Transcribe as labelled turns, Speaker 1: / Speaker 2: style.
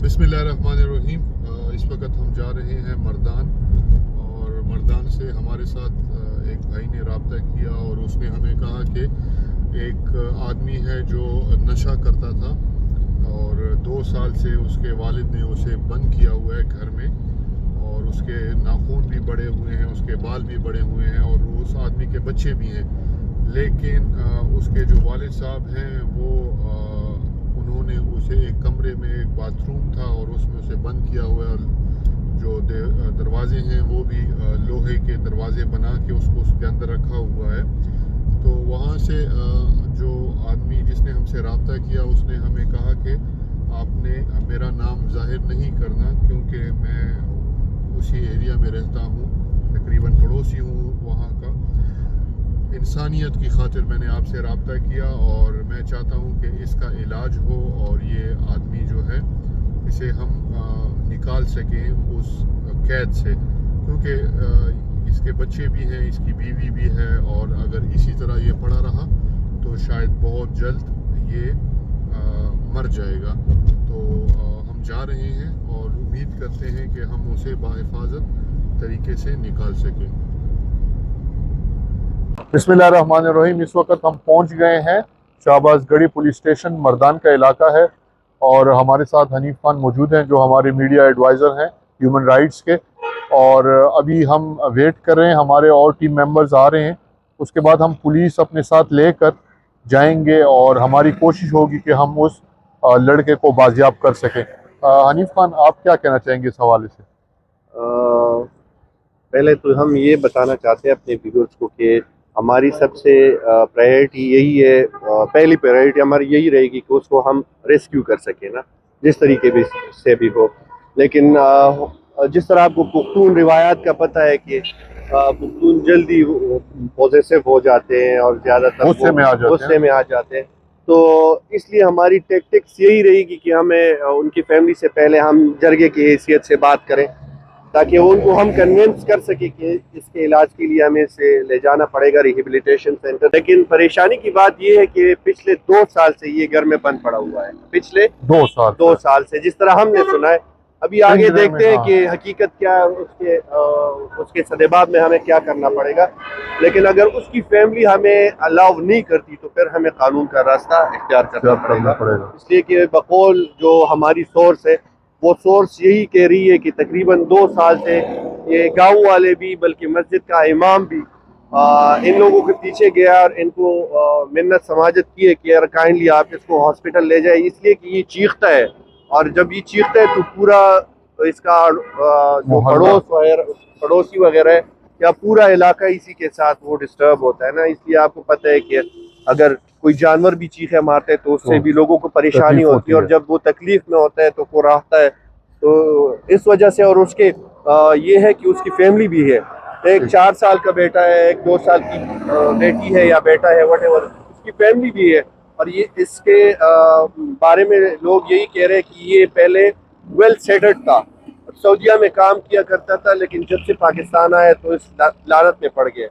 Speaker 1: बिस्मिल्लाहिर्रहमानिर्रहीम। इस वक्त हम जा रहे हैं मर्दान, और मर्दान से हमारे साथ एक भाई ने रब्ता किया और उसने हमें कहा कि एक आदमी है जो नशा करता था और 2 साल से उसके वालिद ने उसे बंद किया हुआ है घर में, और उसके नाखून भी बड़े हुए हैं, उसके बाल भी बड़े हुए हैं और उस आदमी के बच्चे भी हैं। लेकिन उसके जो वालिद साहब हैं वो उन्होंने उसे एक कमरे में, एक बाथरूम था और उसमें उसे बंद किया हुआ है। जो दरवाजे हैं वो भी लोहे के दरवाजे बना के उसके अंदर रखा हुआ है। तो वहाँ से जो आदमी जिसने हमसे रब्ता किया उसने हमें कहा कि आपने मेरा नाम जाहिर नहीं करना, क्योंकि मैं उसी एरिया में रहता हूँ, तकरीबन पड़ोसी हूँ वहाँ का। इंसानियत की खातिर मैंने आपसे रब्ता किया और मैं चाहता हूँ कि इसका इलाज हो और ये आदमी जो है इसे हम निकाल सकें उस कैद से, क्योंकि इसके बच्चे भी हैं, इसकी बीवी भी है, और अगर इसी तरह ये पड़ा रहा तो शायद बहुत जल्द ये मर जाएगा। तो हम जा रहे हैं और उम्मीद करते हैं कि हम उसे बाहिफाजत तरीके से निकाल सकें। बिस्मिल्लाहिर्रहमानिर्रहीम। इस वक्त हम पहुंच गए हैं शाहबाज गढ़ी पुलिस स्टेशन, मर्दान का इलाका है, और हमारे साथ हनीफ खान मौजूद हैं जो हमारे मीडिया एडवाइज़र हैं ह्यूमन राइट्स के। और अभी हम वेट कर रहे हैं, हमारे और टीम मेंबर्स आ रहे हैं, उसके बाद हम पुलिस अपने साथ लेकर जाएंगे और हमारी कोशिश होगी कि हम उस लड़के को बाजियाब कर सकें। हनीफ खान, आप क्या कहना चाहेंगे इस हवाले से?
Speaker 2: पहले तो हम ये बताना चाहते हैं अपने व्यूअर्स को कि हमारी सबसे प्रायोरिटी यही है, पहली प्रायोरिटी हमारी यही रहेगी कि उसको हम रेस्क्यू कर सकें ना, जिस तरीके भी से भी हो। लेकिन जिस तरह आपको पुख्तून रिवायात का पता है कि पुख्तून जल्दी पॉजेसिव हो जाते हैं और ज़्यादातर
Speaker 1: गुस्से में आ जाते हैं।
Speaker 2: तो इसलिए हमारी टैक्टिक्स यही रहेगी कि हमें उनकी फैमिली से पहले हम जरगे की हैसियत से बात करें, ताकि उनको हम कन्विंस कर सके कि इसके इलाज के लिए हमें इसे ले जाना पड़ेगा रिहेबिलिटेशन सेंटर। लेकिन परेशानी की बात यह है कि पिछले 2 साल से ये घर में बंद पड़ा हुआ है, पिछले 2 साल से, जिस तरह हमने सुना है। अभी आगे देखते हैं कि हकीकत क्या है, उसके सदेबाब में हमें क्या करना पड़ेगा। लेकिन अगर उसकी फैमिली हमें अलाउ नहीं करती तो फिर हमें कानून का रास्ता इख्तियार करना पड़ेगा। इसलिए कि बकौल जो हमारी सोर्स है, वो सोर्स यही कह रही है कि तकरीबन 2 साल से ये गांव वाले भी, बल्कि मस्जिद का इमाम भी इन लोगों के पीछे गया और इनको मिन्नत समाजत की है कि यार काइंडली आप इसको हॉस्पिटल ले जाए, इसलिए कि ये चीखता है। और जब ये चीखता है तो पूरा इसका जो पड़ोसी वगैरह है या पूरा इलाका इसी के साथ वो डिस्टर्ब होता है ना। इसलिए आपको पता है कि अगर कोई जानवर भी चीखे मारते हैं तो उससे भी लोगों को परेशानी होती है, और जब वो तकलीफ में होता है तो वो रहता है। तो इस वजह से, और उसके ये है कि उसकी फैमिली भी है, एक 4 साल का बेटा है, एक 2 साल की बेटी है या बेटा है, व्हाटएवर, उसकी फैमिली भी है। और ये इसके बारे में लोग यही कह रहे हैं कि ये पहले वेल सेटल्ड था, सऊदीया में काम किया करता था, लेकिन जब से पाकिस्तान आया तो इस लानत में पड़ गया।